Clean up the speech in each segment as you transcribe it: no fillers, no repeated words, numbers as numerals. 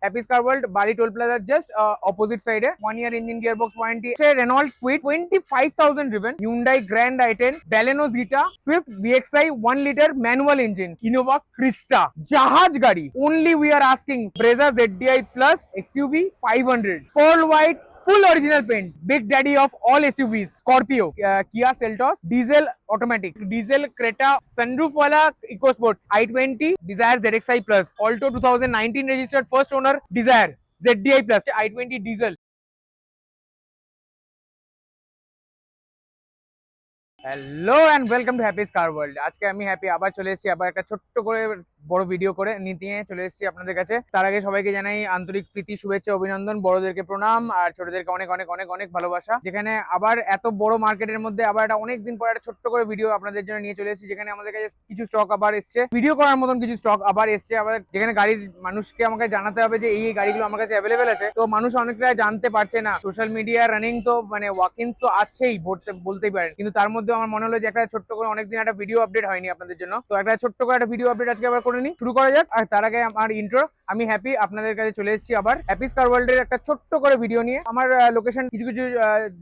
Happy's Car World, Bali Toll Plaza, just opposite side. 1 year engine gearbox warranty. Renault Kwid, 25,000 driven. Hyundai Grand i10, Baleno Zeta, Swift VXI 1 liter manual engine, Innova Krista, Jahaj Gadi. Only we are asking Brezza ZDI Plus XUV 500, pearl white, full original paint, big daddy of all SUVs, Scorpio, Kia Seltos, diesel automatic, diesel Creta, sunroof wala EcoSport, i20, Desire ZXi Plus, Alto 2019 registered, first owner Desire ZDI Plus, i20 diesel. Hello and welcome to Happy's car world. আজকে আমি happy আবার চলে এসেছি, আবার একটা ছোট্ট করে বড় ভিডিও করে নিয়ে চলে এসেছি আপনাদের কাছে। তার আগে সবাইকে জানাই আন্তরিক প্রীতি, শুভেচ্ছা, অভিনন্দন। বড়দেরকে প্রণাম আর ছোটদেরকে অনেক অনেক অনেক অনেক ভালোবাসা। যেখানে আবার এত বড় মার্কেটের মধ্যে আবার একটা অনেকদিন পর একটা ছোট্ট করে ভিডিও আপনাদের জন্য নিয়ে চলে এসেছি, যেখানে আমাদের কাছে কিছু স্টক আবার এসছে, ভিডিও করার মতন কিছু স্টক আবার এসছে। আবার যেখানে গাড়ির মানুষকে আমাকে জানাতে হবে যে এই গাড়িগুলো আমার কাছে অ্যাভেলেবেল আছে, তো মানুষ অনেকটা জানতে পারছে না। সোশ্যাল মিডিয়া রানিং তো মানে ওয়াকিংস তো আছেই বলতেই পারেন, কিন্তু তার মধ্যে আমার মনে হলো যে একটা ছোট্ট করে অনেকদিন একটা ভিডিও আপডেট হয়নি আপনাদের জন্য, তো একটা ছোট্ট করে একটা ভিডিও আপডেট আজকে আবার করে নিই। শুরু করা যাক। আর তার আগে আমার ইন্ট্রো, আমি হ্যাপি আপনাদের কাছে চলে এসেছি আবার হ্যাপিস কার ওয়ার্ল্ড এর একটা ছোট্ট করে ভিডিও নিয়ে। আমার লোকেশন কিছু কিছু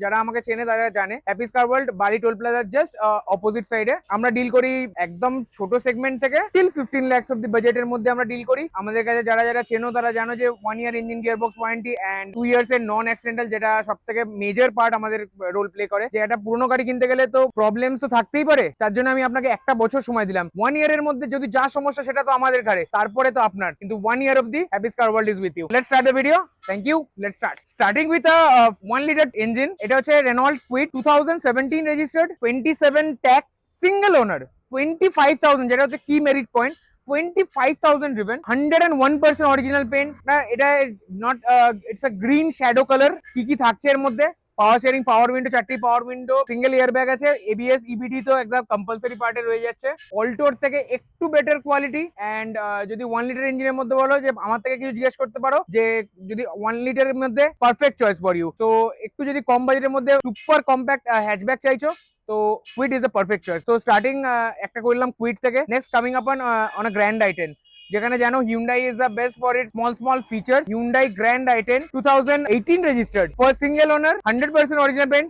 যারা আমাকে চেনে তারা জানে, হ্যাপিস কার ওয়ার্ল্ড বালি টোল প্লাজার জাস্ট অপোজিট সাইডে। আমরা ডিল করি একদম ছোট সেগমেন্ট থেকে টিল 15 lakhs অব দি বাজেটের মধ্যে আমরা ডিল করি। আমাদের কাছে যারা যারা চেনো তারা জানো যে 1 year engine gearbox warranty and 2 years এর নন অ্যাক্সিডেন্টাল, যেটা সব থেকে মেজর পার্ট আমাদের রোল প্লে করে। যে একটা পুরোনো গাড়ি কিনতে গেলে তো প্রবলেমস তো থাকতেই পারে, তার জন্য আমি আপনাকে একটা বছর সময় দিলাম। 1 year এর মধ্যে যদি যা সমস্যা সেটা তো আমাদের ঘাড়ে, তারপরে তো আপনার, কিন্তু 1 year অবধি Happy's car world is with you. Let's start the video. Thank you. Let's start. Starting with 1 liter engine. এটা হচ্ছে Renault Kwid 2017 registered, 27 tax, single owner, 25,000, যেটা হচ্ছে কি merit point. 25,000 driven, 101% original paint. এটা not, it's a green shadow colour. কি কি থাকছে এর মধ্যে? পাওয়ার শেয়ারিং, পাওয়ার উইন্ডো, 4টি পাওয়ার উইন্ডো, সিঙ্গেল এয়ার ব্যাগ আছে, এবিএস ইবিডি তো একদম কম্পালসারি পার্টে রয়ে যাচ্ছে। অল্টোর থেকে একটু বেটার কোয়ালিটি। এন্ড যদি 1 লিটার ইঞ্জিনের মধ্যে বলো, যে আমার থেকে কিছু জিজ্ঞেস করতে পারো যে যদি 1 লিটারের মধ্যে পারফেক্ট চয়েস ফর ইউ, তো একটু যদি কম বাজেটের মধ্যে সুপার কম্প্যাক্ট হ্যাচব্যাক চাইছো, তো Kwid is a perfect choice. তো স্টার্টিং একটা করলাম কুইড থেকে। Next coming up on a grand i10, যেখানে জানো Hyundai is the best for its small features. Hyundai Grand i10 2018 registered, for single owner, 100% original paint,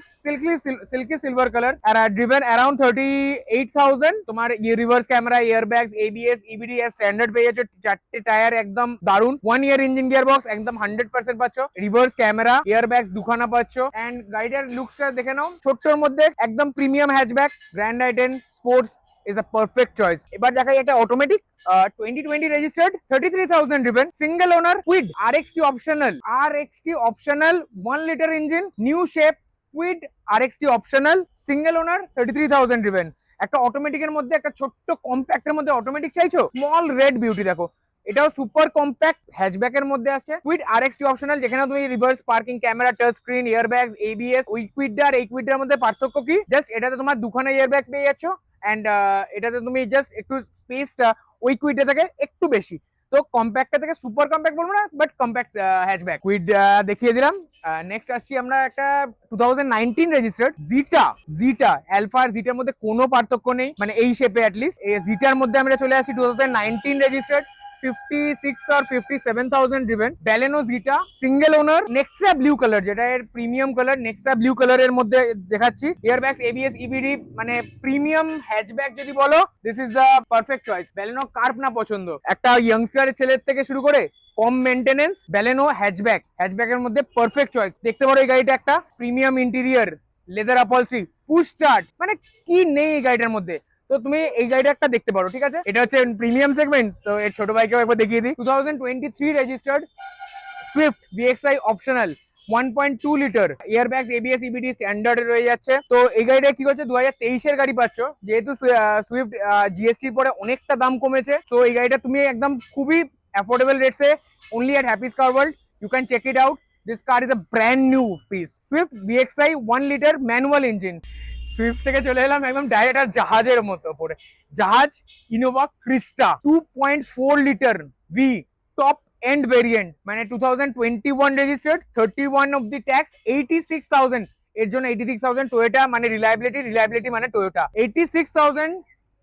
silky silver color, and driven around 38,000. তোমার reverse camera, airbags, ABS, EBD standard পেয়ে যাচ্ছে। 4টে tyre একদম দারুন। 1 year engine gearbox একদম 100% পাচ্ছ। Reverse camera, airbags দুখানা পাচ্ছ। And গাড়িটার লুকসটা দেখে নাও, ছোট্টর মধ্যে একদম premium hatchback. Grand i10 sports is a perfect choice. এবার দেখাই একটা automatic 2020 registered, 33,000 driven, single owner, Kwid RXT optional 1 liter engine, new shape, Kwid RXT optional, single owner, 33,000 driven। একটা অটোমেটিকের মধ্যে একটা ছোট্ট কম্প্যাক্টের মধ্যে অটোমেটিক চাইছো? স্মল রেড বিউটি দেখো, এটাও সুপার কম্প্যাক্ট হ্যাচব্যাকের মধ্যে আসছে। কুইড RXT অপশনাল, যেখানে তুমি reverse parking camera, touch screen, airbags, ABS। ওই কুইড আর এই কুইডের মধ্যে পার্থক্য কি? জাস্ট এটাতে তোমার দুখানা এয়ারব্যাগ পেয়ে যাচ্ছ, এন্ড এটাতে তুমি জাস্ট একটু স্পেসটা ওই কুইডটা থেকে একটু বেশি। তো কম্প্যাক্টটা থেকে সুপার কম্প্যাক্ট বলবো না, বাট কম্প্যাক্ট হ্যাচব্যাক। কুইড দেখিয়ে দিলাম। নেক্সট আসছি আমরা একটা 2019 রেজিস্টার্ড জিটা অ্যালফা আর জিটার মধ্যে কোনো পার্থক্য নেই, মানে এই শেপে অ্যাটলিস্ট। এই জিটার মধ্যে আমরা চলে আসছি 2019 registered, 56 or 57,000 driven, Baleno Zeta, single owner, Nexa blue color, যেটা এর premium colour. Nexa blue color এর মধ্যে দেখাচ্ছি। এয়ারব্যাগস, ABS, EBD, মানে প্রিমিয়াম হ্যাচব্যাক যদি বলো, this is the perfect choice. Baleno curve না পছন্দ, একটা ইয়াংস্টারের ছেলের থেকে শুরু করে কম মেইনটেনেন্স, Baleno হ্যাচব্যাকের মধ্যে পারফেক্ট চয়েস। দেখতে পারো এই গাড়িটা একটা premium interior, leather upholstery, push start, মানে কি নেই এই গাড়িটার মধ্যে। তো তুমি এই গাড়িটা একটা দেখতে পারো, ঠিক আছে? এটা হচ্ছে প্রিমিয়াম সেগমেন্ট, তো এর ছোট ভাইকেও একবার দেখিয়ে দিই। 2023 registered, Swift VXI optional, 1.2 litre, airbags, ABS, EBD standard রয়ে যাচ্ছে। তো এই গাড়িটা কি করছে, 2023 এর গাড়ি পাচ্ছ, যেহেতু সুইফট GST পরে অনেকটা দাম কমেছে, তো এই গাড়িটা তুমি একদম খুবই affordable রেটসে only at Happy's Car World, you can check it out. This car is a brand new piece. Swift VXI 1 liter manual engine. Swift থেকে চলে এলাম একদম ডাইরেক্ট আর জাহাজের মতো পড়ে। জাহাজ Innova ক্রিস্টা 2.4 litre V top and variant, মানে 2021 registered, 31 of the tax, 86,000। এর জন্য 86,000 টয়োটা, মানে রিলায়েবিলিটি মানে টয়োটা। 86,000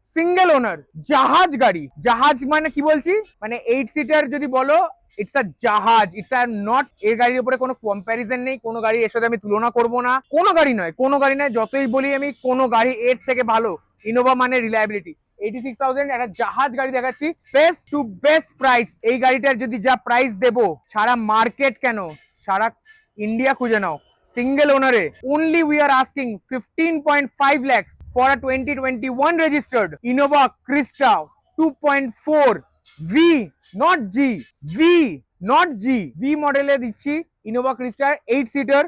সিঙ্গেল ওনার জাহাজ গাড়ি। জাহাজ মানে কি বলছি, মানে 8 সিটার যদি বলো, ইটস আ জাহাজ, ইটস আ নট, এই গাড়ির উপরে কোনো কম্প্যারিজন নেই, কোনো গাড়ি এর সাথে আমি তুলনা করব না, কোনো গাড়ি নয়, কোনো গাড়ি নয়, যতই বলি আমি কোনো গাড়ি এর থেকে ভালো। ইনোভা মানে রিলায়েবিলিটি। 86,000 একটা জাহাজ গাড়ি দেখাচ্ছি, বেস্ট টু বেস্ট প্রাইস। এই গাড়িটার যদি যা প্রাইস দেবো, সারা মার্কেট কেন সারা ইন্ডিয়া খুঁজে নাও, সিঙ্গেল ওনারে only we are asking 15.5 lakhs for a 2021 registered Innova Krista 2.4 V, not G, V, not G, V মডেলে দিচ্ছি Innova Krista 8 seater,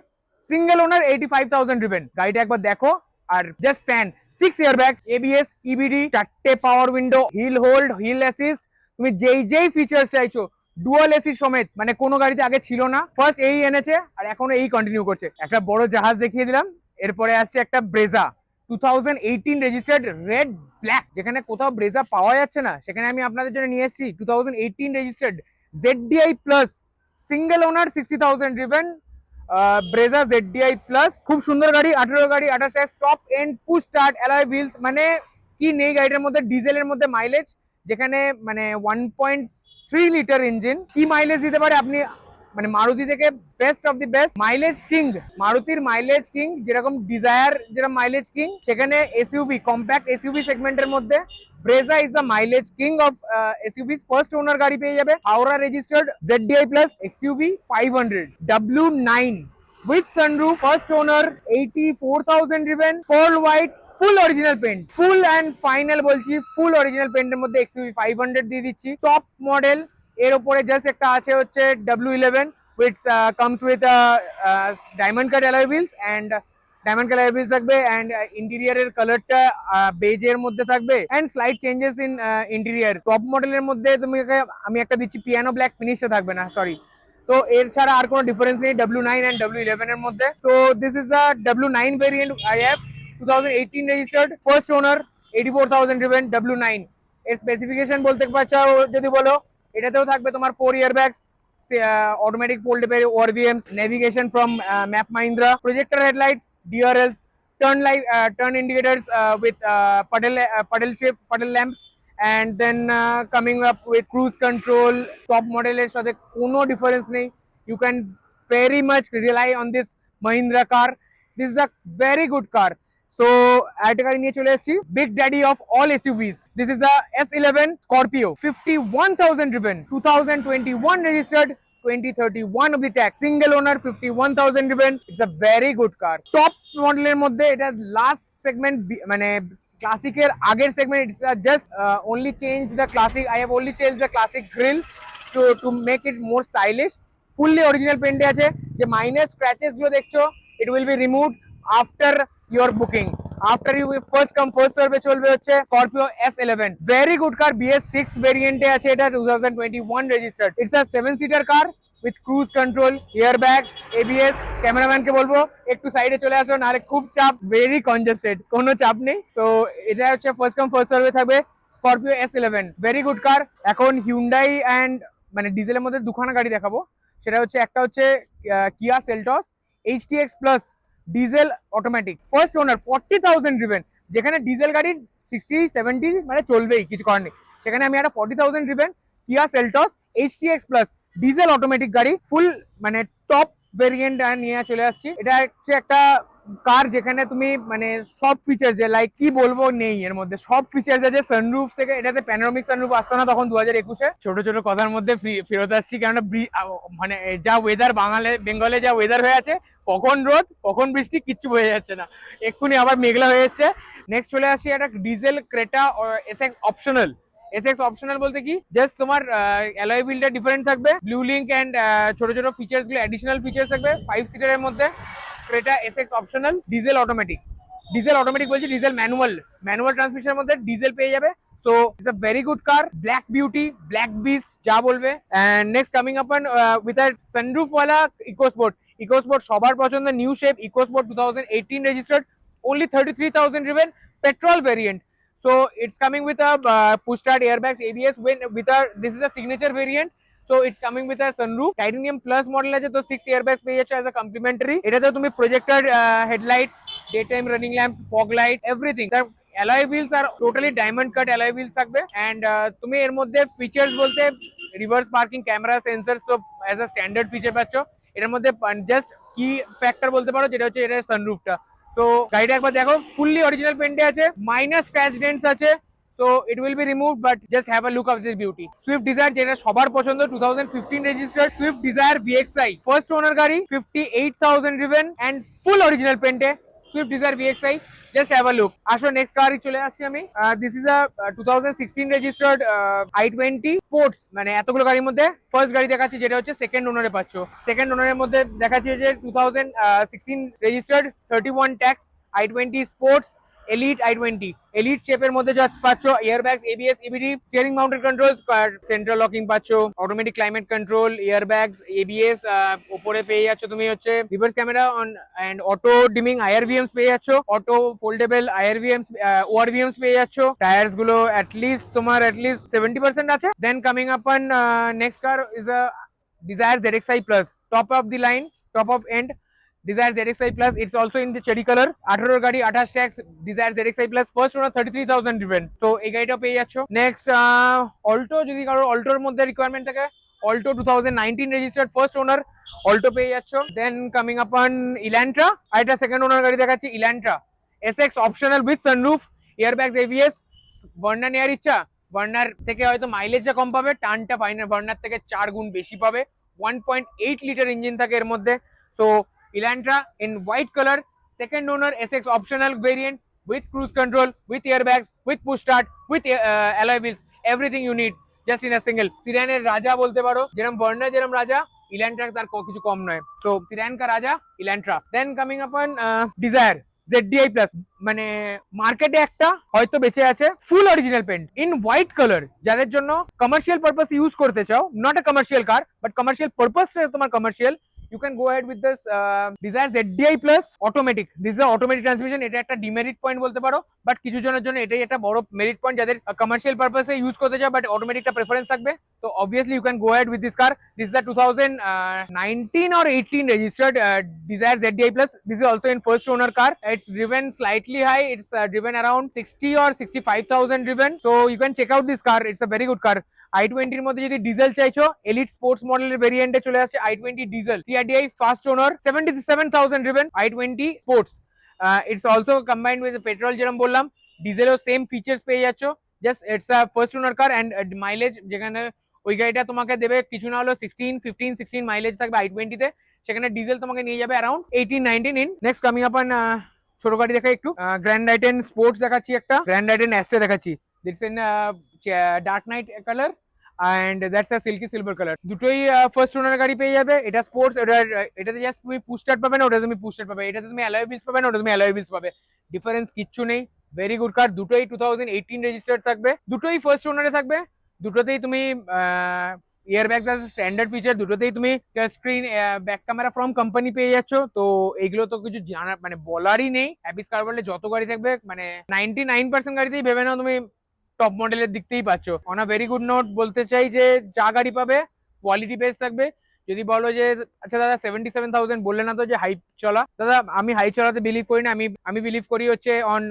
single owner, 85,000 driven। গাড়িটা একবার দেখো। আর just fan, 6 airbags, ABS, EBD, 4টে power window, hill hold, hill assist, তুমি যেই features চাইছো ডুয়াল এসি সমেত, মানে কোনো গাড়িতে আগে ছিল না, ফার্স্ট এই এনেছে আর এখনো এই কন্টিনিউ করছে। একটা বড় জাহাজ দেখিয়ে দিলাম, এরপরে আসছে একটা ব্রেজা 2018 রেজিস্টার্ড রেড ব্ল্যাক, যেখানে কোথাও ব্রেজা পাওয়া যাচ্ছে না সেখানে আমি আপনাদের জন্য নিয়ে এসেছি 2018 registered ZDI plus, single owner, 60,000 driven Brezza ZDI plus. খুব সুন্দর গাড়ি, 18 গাড়ি, 28 top end push start alloy wheels, মানে কি নেই গাড়িটার মধ্যে, ডিজেলের মধ্যে মাইলেজ, যেখানে মানে 1.3 লিটার ইঞ্জিন, কি মাইলেজ দিতে পারে আপনি, মানে মারুতি থেকে best of the best mileage king, মারুতির মাইলেজ কিং, যেরকম ডিজায়ার যেরকম মাইলেজ কিং, সেখানে এসইউভি কম্প্যাক্ট এসইউভি সেগমেন্টের মধ্যে Brezza is the mileage king of SUVs. First owner গাড়ি পেয়ে যাবে, Howrah registered ZDI plus XUV 500 W9 with sunroof, first owner, 84,000 driven, pearl white, full original paint, full and final বলছি, full original পেন্টের মধ্যে XUV 500 দিয়ে দিচ্ছি, top model. এর উপরে just একটা আছে হচ্ছে W11 which comes with diamond cut alloy wheels and diamond cut alloy wheels থাকবে, and ইন্টেরিয়রের কালারটা বেজের মধ্যে থাকবে, and slight changes in interior। Top মডেলের মধ্যে তুমি আমি একটা দিচ্ছি পিয়ানো ব্ল্যাক, ফিনিশটা থাকবে না, সরি। তো এর ছাড়া আর কোনো ডিফারেন্স নেই W9 and W11 এর মধ্যে। So this is the W9 variant I have, 2018 registered, first owner, 84,000 driven, W9। এর স্পেসিফিকেশন বলতে পারছো যদি বলো, এটাতেও থাকবে তোমার 4 ইয়ারব্যাগস, automatic foldable ORVMs, navigation from Map Mahindra, projector headlights, DRLs, turn indicators with puddle shape puddle lamps, and then coming up with cruise control। top model এর সাথে কোনো ডিফারেন্স নেই, you can very much rely on this Mahindra car, this is a very good car। So আরেকটা গাড়ি নিয়ে চলে এসেছি, big daddy of all SUVs, this is the S11 Scorpio, 51,000 driven, 2021 registered, 2031 of the tax, single owner, 51,000 driven, it's a very good car। Top মডেলের মধ্যে এটা last segment, মানে ক্লাসিকের আগের segment, it's just only change the classic, I have only changed the classic grill so to make it more stylish। Fully original পেন্টে আছে, যে minor scratches গুলো দেখছো it will be removed after your booking, after you first come first serve চলবে হচ্ছে Scorpio S11, very good car, BS6 variant এ আছে, এটা 2021 registered, it's a 7-seater car with cruise control, airbags, ABS। Cameraman কে বলবো একটু সাইডে চলে আসো, নাহলে খুব চাপ, ভেরি কনজেস্টেড, কোনো চাপ নেই। সো এটা হচ্ছে ফার্স্ট কাম ফার্স্ট সার্ভে থাকবে Scorpio S11, ভেরি গুড কার। এখন হিউন্ডাই অ্যান্ড মানে ডিজেলের মধ্যে দুখানা গাড়ি দেখাবো, সেটা হচ্ছে একটা হচ্ছে Kia Seltos HTX plus diesel automatic, first owner, 40,000 driven, যেখানে ডিজেল গাড়ির 60-70 মানে চলবেই, কিছু করার নেই, সেখানে আমি একটা 40,000 driven Kia Seltos HTX plus diesel automatic গাড়ি, ফুল মানে টপ ভেরিয়েন্ট নিয়ে চলে আসছি। এটা হচ্ছে একটা কার যেখানে তুমি মানে সব ফিচার্স, যে লাইক কি বলবো নেই, এর মধ্যে সব ফিচার্স আছে, সানরুফ থেকে, এটাতে প্যানোরামিক সানরুফ আসতো না তখন 2021-এ। ছোট ছোট কথার মধ্যে ফেরত আসছি, কেননা মানে যা ওয়েদার বেঙ্গলে যা ওয়েদার হয়ে আছে, কখন রোদ কখন বৃষ্টি কিচ্ছু বোঝা যাচ্ছে না, এক্ষুনি আবার মেঘলা হয়ে এসছে। নেক্সট চলে আসছি একটা diesel Creta SX optional. SX optional বলতে কি, জাস্ট তোমার অ্যালয় হুইলটা ডিফারেন্ট থাকবে, ব্লু লিঙ্ক অ্যান্ড ছোট ছোট ফিচার্স গুলো অ্যাডিশনাল ফিচার্স থাকবে 5 সিটারের মধ্যে। Creta SX optional, diesel automatic বলছি, ডিজেল ম্যানুয়াল ট্রান্সমিশনের মধ্যে ডিজেল পেয়ে যাবে। So it's a very good car, black beauty, black beast যা বলবে। And next coming up with a sunroof ওয়ালা ইকোস্পোর্ট সবার পছন্দ, new shape EcoSport 2018 registered, only 33,000 driven, petrol variant। So it's coming with a push start airbags, ABS, this is a signature variant, so it's coming with a sunroof, titanium plus model আছে, তো 6 airbags পেয়ে যাচ্ছে as a complimentary। এটাতে তুমি projector headlights, daytime running lamps, fog light, everything। তার alloy wheels are totally diamond cut alloy wheels থাকবে, and তুমি এর মধ্যে ফিচার্স বলতে রিভার্স পার্কিং ক্যামেরা সেন্সর তো অ্যাজ আ স্ট্যান্ডার্ড ফিচার পাচ্ছ। এটার মধ্যে জাস্ট কি ফ্যাক্টর বলতে পারো যেটা হচ্ছে এটার সানরুফটা। সো গাড়িটা একবার দেখো, ফুললি অরিজিনাল পেন্টে আছে, মাইনাস স্ক্র্যাচ ডেন্টস আছে। So it will be removed, but just have a look of this beauty. Swift Desire যেটা সবার পছন্দ, 2015 registered Swift Desire VXI, first owner গাড়ি, 58,000 driven and full original paint A Swift Desire VXI. Just have a look. আসো next গাড়ি চলে আসছি আমি। This is a 2016 registered i20 sports। মানে এতগুলো গাড়ির মধ্যে ফার্স্ট গাড়ি দেখাচ্ছি যেটা হচ্ছে সেকেন্ড ওনারে পাচ্ছ। সেকেন্ড ওনারের মধ্যে দেখাচ্ছি যে 2016 registered 31 tax i20 sports Elite i20 Elite শেপের মধ্যে যা পাচ্ছ, airbags, ABS, EBD, steering mounted controls, central locking পাচ্ছ, automatic climate control, airbags, ABS, উপরে পেয়ে যাচ্ছ তুমি হচ্ছে reverse camera on and auto dimming IRVMs পেয়ে যাচ্ছ, অটো ফোল্ডেবল আইআরভিএমস, ওআরভিএমস পেয়ে যাচ্ছ। টায়ার্স গুলো তোমার 70% আছে। Then coming up on next car is a Desire ZXi Plus, top of the line, top of end Desire ZXi Plus. It's also in the cherry color. 18 গাড়ি 28 tax, Desire ZXi Plus, first owner 33,000 driven। তো এই গাড়িটা পেয়ে যাচ্ছ। Next Alto, যদি কারোর অল্টোর মধ্যে requirement থাকে, Alto 2019 registered, first owner, Alto পেয়ে যাচ্ছ। দেন কামিং আপন ইল্যান্ট্রা, আর এটা সেকেন্ড ওনার গাড়ি দেখাচ্ছি, Elantra SX optional with sunroof, airbags, ABS. Burner নেওয়ার ইচ্ছা, বার্নার থেকে হয়তো মাইলেজটা কম পাবে, টানটা বার্নার থেকে 4 গুণ বেশি পাবে। 1.8 লিটার ইঞ্জিন থাকে এর মধ্যে। So Elantra in white color, second owner, SX optional variant with cruise control, with airbags, with push start, with alloy wheels, everything you need just in a single। Siran এর রাজা বলতে পারো, যেরকম burner যেরকম রাজা, Elantra তার কিছু কম নয়। So Siran কা রাজা Elantra। Then coming upon Desire ZDI Plus, মানে মার্কেটে একটা হয়তো বেঁচে আছে full original paint in white colour, যাদের জন্য কমার্শিয়াল পারপাস ইউজ করতে চাও, not a commercial car but commercial purpose তোমার commercial, you can go ahead with this Desire ZDI Plus automatic. This is a automatic transmission. এটা একটা demerit point বলতে পারো, but কিছু জনের জন্য এটাই একটা বড় মেরিট পয়েন্ট, যাদের কমার্শিয়াল পারপাসে ইউজ করতে চাও বাট অটোমেটিকটা প্রেফারেন্স থাকবে। তো obviously you can go ahead with this car. This is a 2019 or 18 registered Desire ZDI Plus. This is also in first owner car. It's driven slightly high. It's driven around 60 or 65,000 driven. So you can check out this car. It's a very good car. i20 এর মধ্যে যদি diesel চাইছো, elite sports মডেলের ভেরিয়েন্টে চলে আসছে i20 diesel, CRDI first owner, 77,000 driven i20 sports. It's also combined with petrol, যেরকম বললাম ডিজেলও same features পেয়ে যাচ্ছ। Just it's a first owner car and mileage, যেখানে ওই গাড়িটা তোমাকে দেবে কিছু না হলো 15-16 মাইলেজ থাকবে i20 তে, সেখানে ডিজেল তোমাকে নিয়ে যাবে around 18-19 in. Next coming up on ছোট গাড়ি দেখাই একটু, গ্র্যান্ড আইটেন স্পোর্টস দেখাচ্ছি, একটা গ্র্যান্ড আইটেন অ্যাস্টে দেখাচ্ছি। It's in dark night color and that's a silky silver color। দুটোই ফার্স্ট ওনার গাড়ি পেয়ে যাবে। এটা স্পোর্টস, এটাতে জাস্ট তুমি পুশ স্টার্ট পাবে না, ওটা তুমি পুশ স্টার্ট পাবে। এটাতে তুমি অ্যালয় হুইলস পাবে না, ওটা তুমি অ্যালয় হুইলস পাবে। ডিফারেন্স কিচ্ছু নেই, ভেরি গুড কার। দুটোই 2018 রেজিস্টার্ড থাকবে, দুটোই ফার্স্ট ওনারে থাকবে। দুটোতেই তুমি এয়ারব্যাগস আছে স্ট্যান্ডার্ড ফিচার, দুটোতেই তুমি touch screen, back camera from company পেয়ে যাচ্ছ। তো এইগুলো তো কিছু জানা মানে বলারই নেই। হ্যাপিস কার ওয়ার্ল্ডে যত গাড়ি থাকবে, মানে 99% গাড়িতেই ভেবে নাও তুমি টপ মডেলের দিকতেই পাচ্ছ। On a very good note বলতে চাই যে যা গাড়ি পাবে কোয়ালিটি বেস থাকবে। যদি বলো যে আচ্ছা দাদা 77,000 বললে না তো যে হাই চলা, দাদা আমি হাই চলাতে বিলিভ করি না, আমি বিলিভ করি হচ্ছে অন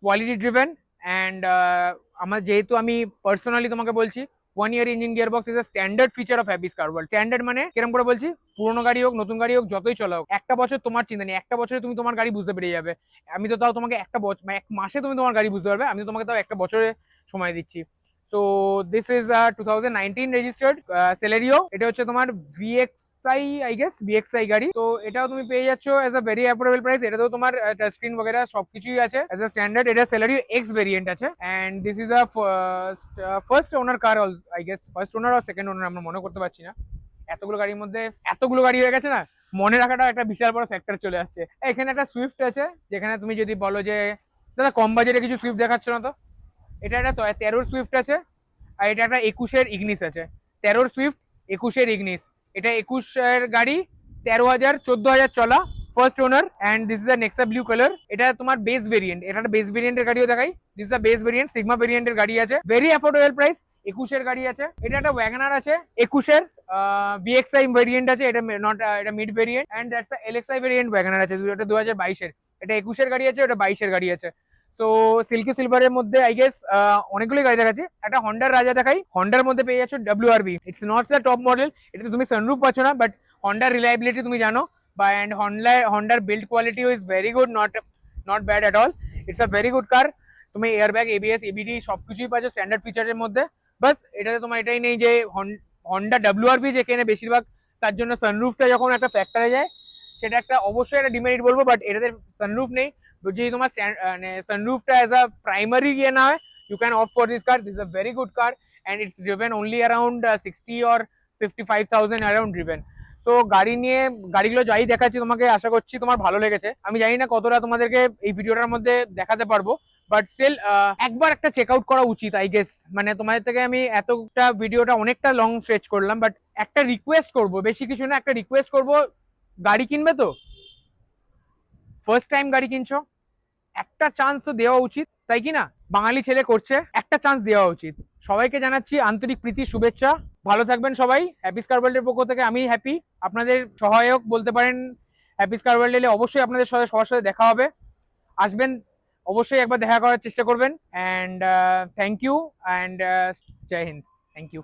কোয়ালিটি ড্রিভেন অ্যান্ড আমার যেহেতু আমি পার্সোনালি তোমাকে বলছি 1 year engine gearbox is a standard feature of Happy's car world. Standard মানে কিরকম করে বলছি, পুরোনো গাড়ি হোক নতুন গাড়ি হোক যতই চলা হোক, একটা বছর তোমার চিন্তা নেই, একটা বছরে তুমি তোমার গাড়ি বুঝতে পেরে যাবে। আমি তো তাও তোমাকে একটা বছর মানে 1 মাসে তুমি তোমার গাড়ি বুঝতে পারবে, আমি তো তোমাকে তাও একটা বছরে সময় দিচ্ছি। So this is 2019 registered Celerio. এটা হচ্ছে তোমার VXI আই গেস, VXI গাড়ি। তো এটাও তুমি পেয়ে যাচ্ছ as a very affordable price. এটাতেও তোমার টাচ স্ক্রিন বগেরা সবকিছুই আছে এজ আ স্ট্যান্ডার্ড। এটা সেলেরিও এক্স ভেরিয়েন্ট আছে and this is a first owner car I guess, first owner আর সেকেন্ড ওনার আমরা মনে করতে পারছি না। এতগুলো গাড়ির মধ্যে এতগুলো গাড়ি হয়ে গেছে না, মনে রাখাটা একটা বিশাল বড় ফ্যাক্টর চলে আসছে। এখানে একটা সুইফট আছে, যেখানে তুমি যদি বলো যে দাদা কম বাজেটে কিছু সুইফট দেখাচ্ছ না, তো এটা একটা 13 সুইফট আছে আর এটা একটা 21 ইগনিস আছে। 13 সুইফট 21 ইগনিস, এটা 21 গাড়ি, 13,000-14,000 চলা, first owner and this is the Nexa blue colour. এটা তোমার বেস ভেরিয়েন্ট, এটা একটা বেস ভেরিয়েন্টের গাড়িও দেখাই। This is the base variant, Sigma ভেরিয়েন্টের গাড়ি আছে, ভেরি অ্যাফোর্ডেবল প্রাইস। 21 গাড়ি আছে। এটা একটা ওয়াগনার আছে 21 VXI ভেরিয়েন্ট আছে, এটা নট এটা mid variant and that's LXI variant WagonR আছে, এটা 2022 এটা 21 গাড়ি আছে, ওটা 22 গাড়ি আছে। সো সিল্কি সিলভারের মধ্যে আই গেস অনেকগুলি গাড়ি দেখাচ্ছি, একটা হন্ডার রাজা দেখাই। হন্ডার মধ্যে পেয়ে যাচ্ছ WRV, it's not the top model, এটাতে তুমি সানরুফ পাচ্ছ না, বাট হন্ডার রিলায়েবিলিটি তুমি জানো, বা অ্যান্ড হন্ডার বিল্ড কোয়ালিটিও is very good, not bad at all, it's a very good কার। তুমি এয়ারব্যাগ, ABS, ABD সবকিছুই পাচ্ছ স্ট্যান্ডার্ড ফিচারের মধ্যে। বাস এটাতে তোমার এটাই নেই যে হন্ডা WRV যেখানে বেশিরভাগ, তার জন্য সানরুফটা যখন একটা ফ্যাক্টরে যায় সেটা একটা অবশ্যই একটা ডিমেরিট বলবো, বাট এটাতে সানরুফ নেই। যদি তোমার সানরুফটা অ্যাজ আ প্রাইমারি ইয়ে না হয়, you can opt for this car. This a very good car and it's driven only around 60 or 55,000 around driven. So গাড়ি নিয়ে, গাড়িগুলো যাই দেখাচ্ছি তোমাকে, আশা করছি তোমার ভালো লেগেছে। আমি জানি না কতটা তোমাদেরকে এই ভিডিওটার মধ্যে দেখাতে পারবো, বাট স্টিল একবার একটা চেক আউট করা উচিত আই গেস। মানে তোমাদের থেকে আমি এতটা ভিডিওটা অনেকটা লং স্ট্রেচ করলাম, বাট একটা রিকোয়েস্ট করবো, বেশি কিছু না, একটা রিকোয়েস্ট করবো, গাড়ি কিনবে তো, ফার্স্ট টাইম গাড়ি কিনছো, একটা চান্স তো দেওয়া উচিত, তাই কি না? বাঙালি ছেলে করছে, একটা চান্স দেওয়া উচিত। সবাইকে জানাচ্ছি আন্তরিক প্রীতি শুভেচ্ছা, ভালো থাকবেন সবাই। হ্যাপিস কার ওয়ার্ল্ডের পক্ষ থেকে আমি হ্যাপি, আপনাদের সহায়ক বলতে পারেন। হ্যাপিস কার ওয়ার্ল্ড এলে অবশ্যই আপনাদের সাথে সবার সাথে দেখা হবে, আসবেন, অবশ্যই একবার দেখা করার চেষ্টা করবেন। And thank you and Jai Hind, thank you.